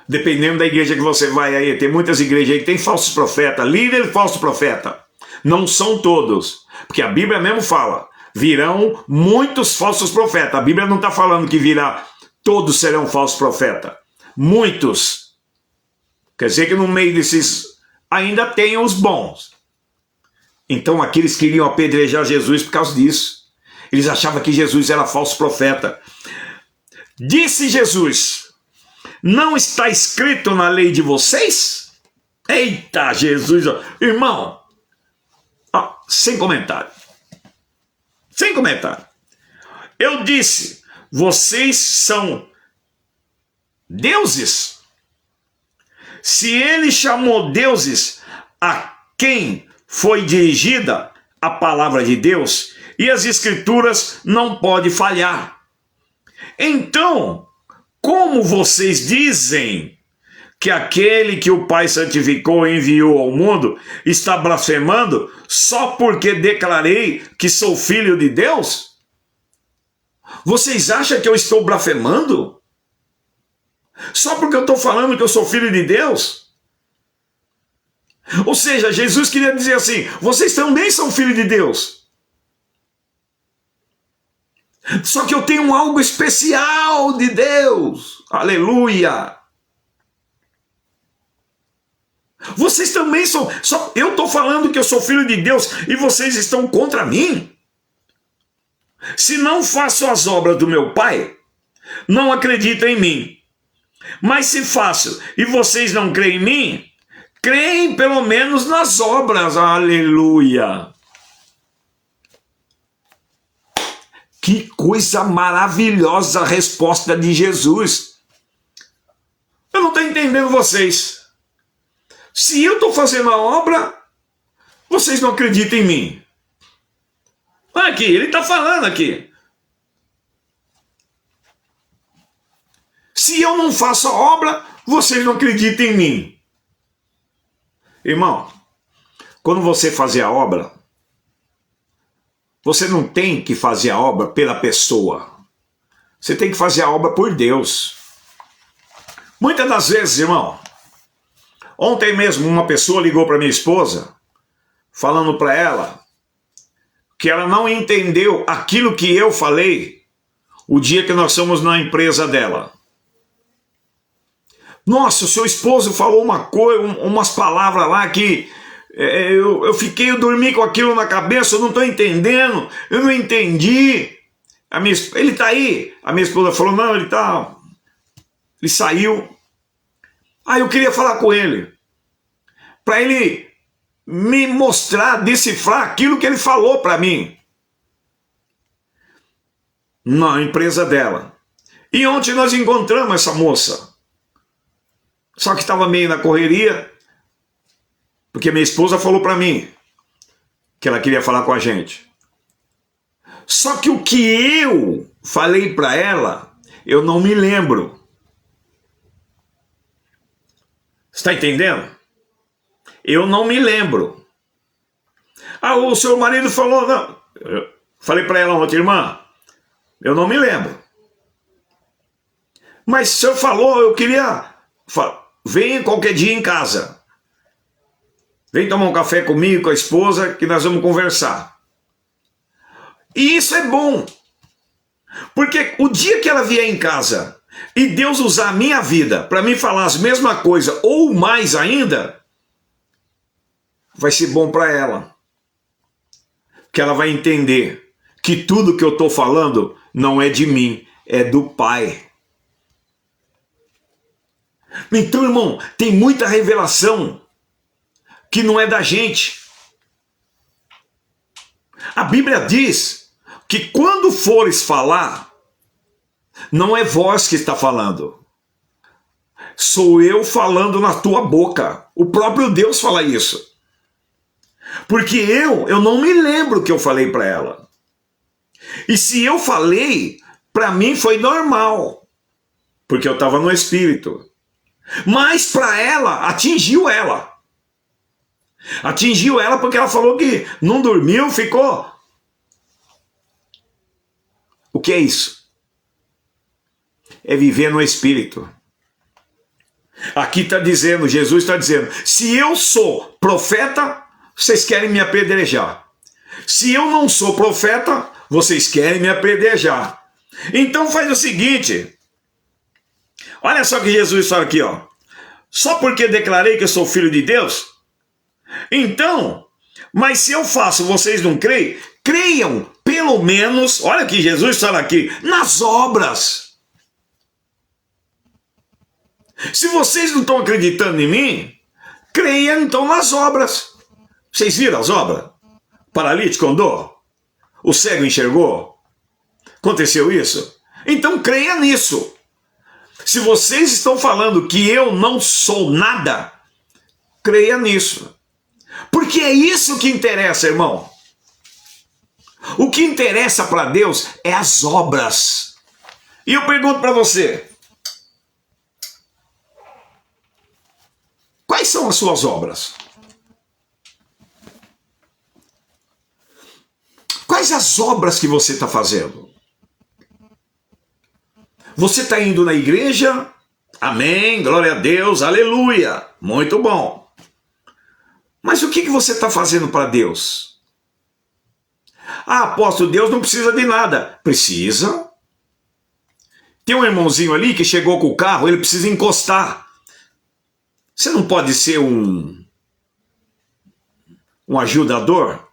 Dependendo da igreja que você vai aí, tem muitas igrejas aí que tem falsos profetas, líder falso profeta. Não são todos, porque a Bíblia mesmo fala, virão muitos falsos profetas. A Bíblia não está falando que virá, todos serão falsos profetas. Muitos. Quer dizer que no meio desses ainda tem os bons. Então aqueles queriam apedrejar Jesus por causa disso. Eles achavam que Jesus era falso profeta. Disse Jesus, não está escrito na lei de vocês? Eita, Jesus! Irmão, sem comentário. Sem comentário. Eu disse, vocês são deuses? Se ele chamou deuses a quem foi dirigida a palavra de Deus, e as escrituras não podem falhar. Então, como vocês dizem que aquele que o Pai santificou e enviou ao mundo está blasfemando só porque declarei que sou filho de Deus? Vocês acham que eu estou blasfemando? Só porque eu estou falando que eu sou filho de Deus? Ou seja, Jesus queria dizer assim, vocês também são filhos de Deus. Só que eu tenho algo especial de Deus. Aleluia. Vocês também são... Só eu estou falando que eu sou filho de Deus e vocês estão contra mim? Se não faço as obras do meu Pai, não acreditam em mim. Mas se faço e vocês não creem em mim, creem pelo menos nas obras. Aleluia! Que coisa maravilhosa a resposta de Jesus. Eu não estou entendendo vocês. Se eu estou fazendo a obra, vocês não acreditam em mim. Aqui, ele está falando aqui. Se eu não faço a obra, vocês não acreditam em mim. Irmão, quando você fazer a obra, você não tem que fazer a obra pela pessoa. Você tem que fazer a obra por Deus. Muitas das vezes, irmão, ontem mesmo uma pessoa ligou para minha esposa, falando para ela que ela não entendeu aquilo que eu falei o dia que nós fomos na empresa dela. Nossa, o seu esposo falou uma coisa, umas palavras lá que eu dormi com aquilo na cabeça, eu não estou entendendo, eu não entendi. Ele está aí. A minha esposa falou, não, ele saiu. Eu queria falar com ele, para ele me mostrar, decifrar aquilo que ele falou para mim na empresa dela. E ontem nós encontramos essa moça, só que estava meio na correria, porque minha esposa falou para mim que ela queria falar com a gente. Só que o que eu falei para ela, eu não me lembro. Está entendendo? Eu não me lembro. O seu marido falou, não. Eu falei para ela ontem, irmã, eu não me lembro. Mas o senhor falou, eu queria... Venha qualquer dia em casa. Vem tomar um café comigo, com a esposa, que nós vamos conversar. E isso é bom. Porque o dia que ela vier em casa e Deus usar a minha vida para me falar as mesmas coisas, ou mais ainda, vai ser bom para ela. Que ela vai entender que tudo que eu estou falando não é de mim, é do Pai. Então, irmão, tem muita revelação que não é da gente. A Bíblia diz que quando fores falar, não é vós que está falando. Sou eu falando na tua boca. O próprio Deus fala isso. Porque eu não me lembro o que eu falei para ela. E se eu falei, para mim foi normal. Porque eu estava no Espírito. Mas para ela, atingiu ela. Atingiu ela porque ela falou que não dormiu, ficou. O que é isso? É viver no Espírito. Aqui está dizendo, Jesus está dizendo, se eu sou profeta, vocês querem me apedrejar. Se eu não sou profeta, vocês querem me apedrejar. Então faz o seguinte, olha só que Jesus fala aqui, ó. Só porque declarei que eu sou filho de Deus? Então, mas se eu faço, vocês não creem? Creiam, pelo menos, olha que Jesus fala aqui, nas obras. Se vocês não estão acreditando em mim, creiam então nas obras. Vocês viram as obras? Paralítico andou? O cego enxergou? Aconteceu isso? Então creia nisso. Se vocês estão falando que eu não sou nada, creia nisso. Porque é isso que interessa, irmão. O que interessa para Deus é as obras. E eu pergunto para você, quais são as suas obras? Quais as obras que você está fazendo? Você está indo na igreja? Amém, glória a Deus, aleluia, muito bom. Mas o que você está fazendo para Deus? Apóstolo, Deus não precisa de nada. Precisa. Tem um irmãozinho ali que chegou com o carro, ele precisa encostar. Você não pode ser um ajudador?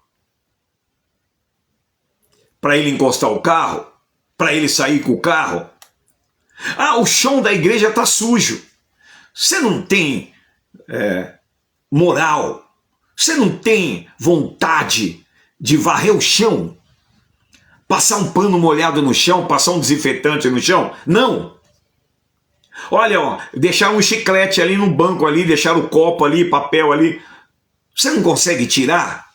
Para ele encostar o carro? Para ele sair com o carro? O chão da igreja está sujo. Você não tem moral? Você não tem vontade de varrer o chão? Passar um pano molhado no chão, passar um desinfetante no chão? Não. Olha, ó, deixar um chiclete ali no banco ali, deixar o copo ali, papel ali. Você não consegue tirar?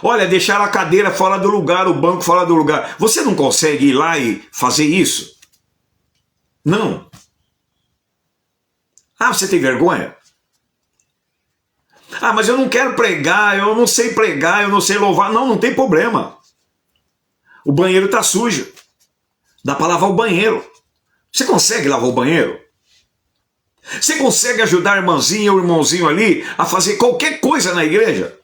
Olha, deixar a cadeira fora do lugar, o banco fora do lugar. Você não consegue ir lá e fazer isso? Não. Ah, você tem vergonha? Ah, mas eu não quero pregar, eu não sei pregar, eu não sei louvar. Não, não tem problema. O banheiro está sujo. Dá para lavar o banheiro. Você consegue lavar o banheiro? Você consegue ajudar a irmãzinha ou o irmãozinho ali a fazer qualquer coisa na igreja?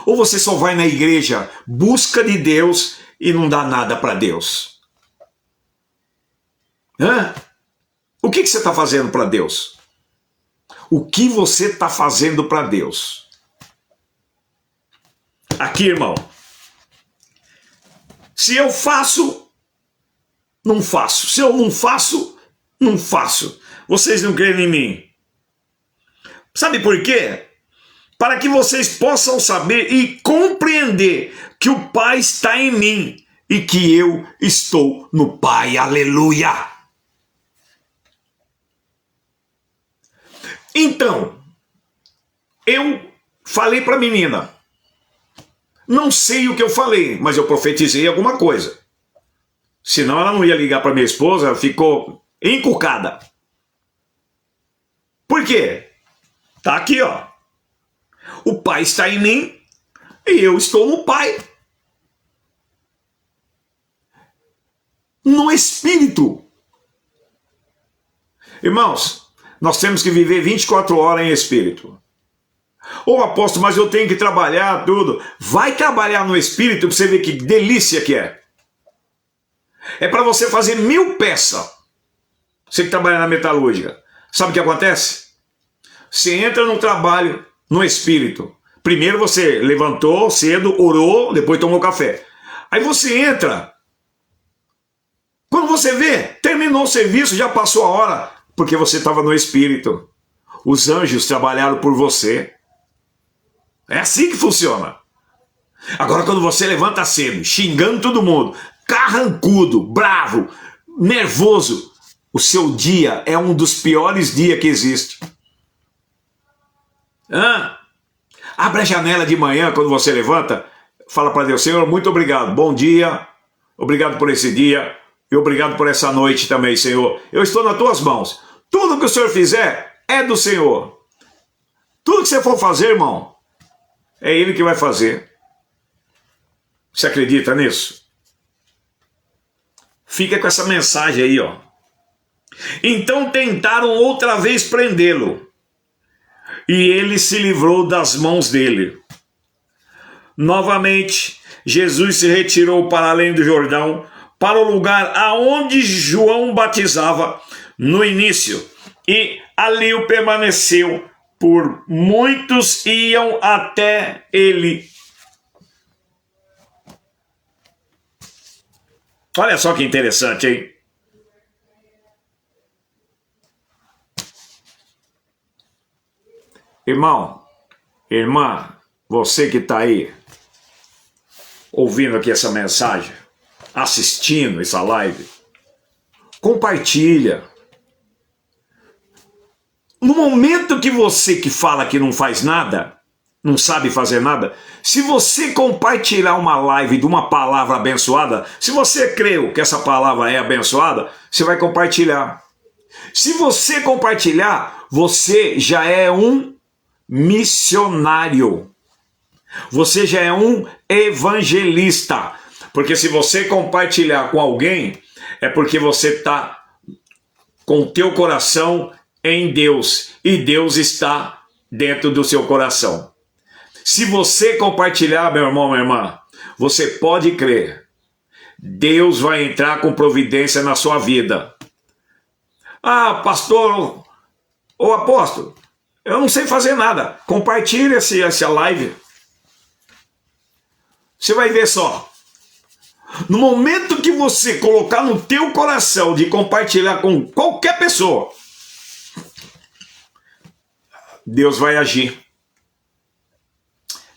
Ou você só vai na igreja, busca de Deus e não dá nada para Deus? Hã? O que você está fazendo para Deus? O que você está fazendo para Deus? Aqui, irmão. Se eu faço, não faço. Se eu não faço, não faço. Vocês não creem em mim. Sabe por quê? Para que vocês possam saber e compreender que o Pai está em mim e que eu estou no Pai. Aleluia! Então, eu falei para a menina, não sei o que eu falei, mas eu profetizei alguma coisa. Senão ela não ia ligar para minha esposa, ela ficou encucada. Por quê? Tá aqui, ó. O Pai está em mim e eu estou no Pai. No Espírito. Irmãos, nós temos que viver 24 horas em Espírito. Ô apóstolo, mas eu tenho que trabalhar tudo. Vai trabalhar no Espírito para você ver que delícia que é. É para você fazer 1000 peças. Você que trabalha na metalúrgica. Sabe o que acontece? Você entra no trabalho no Espírito. Primeiro você levantou cedo, orou, depois tomou café. Aí você entra. Quando você vê, terminou o serviço, já passou a hora, porque você estava no Espírito. Os anjos trabalharam por você. É assim que funciona. Agora quando você levanta cedo, xingando todo mundo, carrancudo, bravo, nervoso, o seu dia é um dos piores dias que existe. Abre a janela de manhã quando você levanta, fala para Deus, Senhor, muito obrigado, bom dia, obrigado por esse dia e obrigado por essa noite também, Senhor. Eu estou nas tuas mãos. Tudo que o Senhor fizer é do Senhor. Tudo que você for fazer, irmão, é Ele que vai fazer. Você acredita nisso? Fica com essa mensagem aí, ó. Então tentaram outra vez prendê-lo. E ele se livrou das mãos dele. Novamente, Jesus se retirou para além do Jordão, para o lugar aonde João batizava no início. E ali o permaneceu, por muitos iam até ele. Olha só que interessante, hein? Irmão, irmã, você que está aí, ouvindo aqui essa mensagem, assistindo essa live, compartilha. No momento que você que fala que não faz nada, não sabe fazer nada, se você compartilhar uma live de uma palavra abençoada, se você creu que essa palavra é abençoada, você vai compartilhar. Se você compartilhar, você já é um missionário. Você já é um evangelista. Porque se você compartilhar com alguém, é porque você está com o teu coração em Deus. E Deus está dentro do seu coração. Se você compartilhar, meu irmão, minha irmã, você pode crer. Deus vai entrar com providência na sua vida. Ah, pastor, ou apóstolo, eu não sei fazer nada. Compartilhe essa live. Você vai ver só. No momento que você colocar no teu coração de compartilhar com qualquer pessoa, Deus vai agir.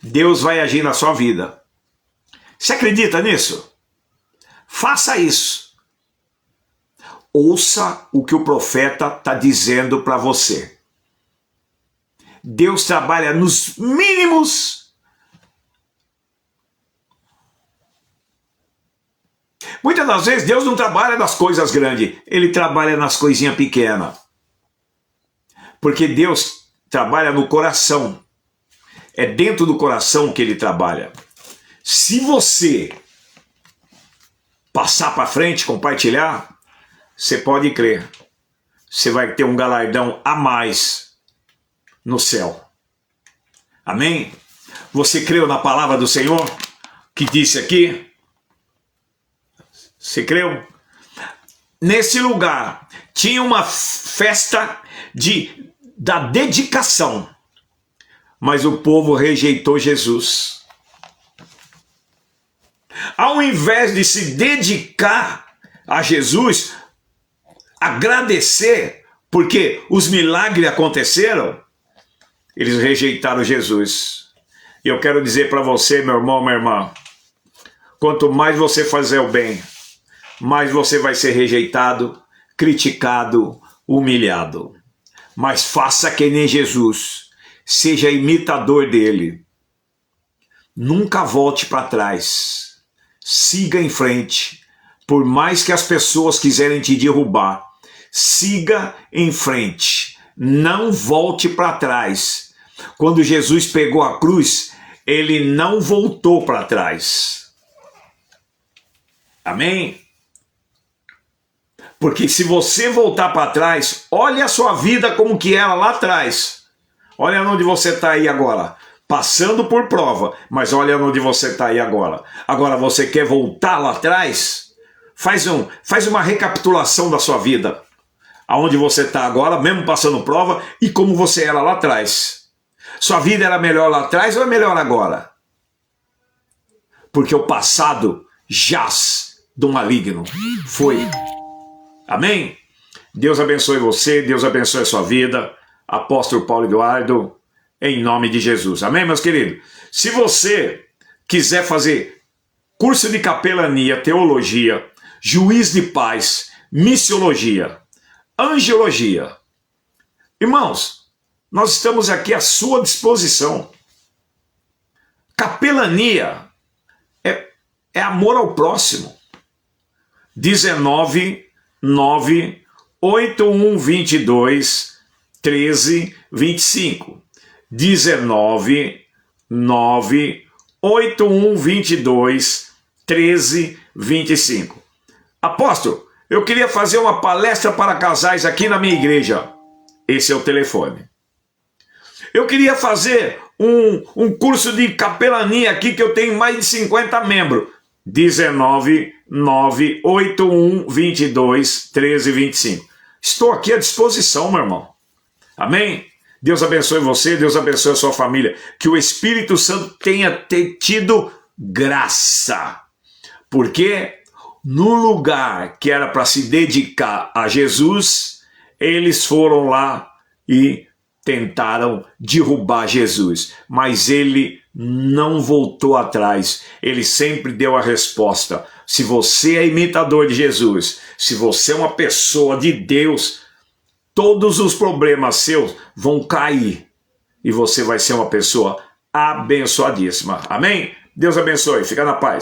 Deus vai agir na sua vida. Você acredita nisso? Faça isso. Ouça o que o profeta está dizendo para você. Deus trabalha nos mínimos. Muitas das vezes Deus não trabalha nas coisas grandes, Ele trabalha nas coisinhas pequenas. Porque Deus trabalha no coração. É dentro do coração que Ele trabalha. Se você passar para frente, compartilhar, você pode crer. Você vai ter um galardão a mais no céu. Amém? Você creu na palavra do Senhor que disse aqui? Você creu? Nesse lugar tinha uma festa da dedicação, mas o povo rejeitou Jesus. Ao invés de se dedicar a Jesus, agradecer porque os milagres aconteceram, eles rejeitaram Jesus. E eu quero dizer para você, meu irmão, minha irmã, quanto mais você fazer o bem, mais você vai ser rejeitado, criticado, humilhado. Mas faça que nem Jesus, seja imitador dele. Nunca volte para trás. Siga em frente. Por mais que as pessoas quiserem te derrubar, siga em frente. Não volte para trás. Quando Jesus pegou a cruz, ele não voltou para trás. Amém? Porque se você voltar para trás, olha a sua vida como que era lá atrás. Olha onde você está aí agora. Passando por prova, mas olha onde você está aí agora. Agora você quer voltar lá atrás? Faz uma recapitulação da sua vida. Aonde você está agora, mesmo passando prova, e como você era lá atrás. Sua vida era melhor lá atrás ou é melhor agora? Porque o passado jaz do maligno. Foi. Amém? Deus abençoe você, Deus abençoe a sua vida. Apóstolo Paulo Eduardo, em nome de Jesus. Amém, meus queridos? Se você quiser fazer curso de capelania, teologia, juiz de paz, missiologia, angiologia, irmãos, nós estamos aqui à sua disposição. Capelania é amor ao próximo. 19-9-8122-13-25. 19-9-8122-13-25. Apóstolo, eu queria fazer uma palestra para casais aqui na minha igreja. Esse é o telefone. Eu queria fazer um curso de capelania aqui que eu tenho mais de 50 membros. 19-9-8122-13-25. Estou aqui à disposição, meu irmão. Amém? Deus abençoe você, Deus abençoe a sua família. Que o Espírito Santo tenha tido graça. Porque no lugar que era para se dedicar a Jesus, eles foram lá e tentaram derrubar Jesus. Mas ele não voltou atrás. Ele sempre deu a resposta. Se você é imitador de Jesus, se você é uma pessoa de Deus, todos os problemas seus vão cair. E você vai ser uma pessoa abençoadíssima. Amém? Deus abençoe. Fica na paz.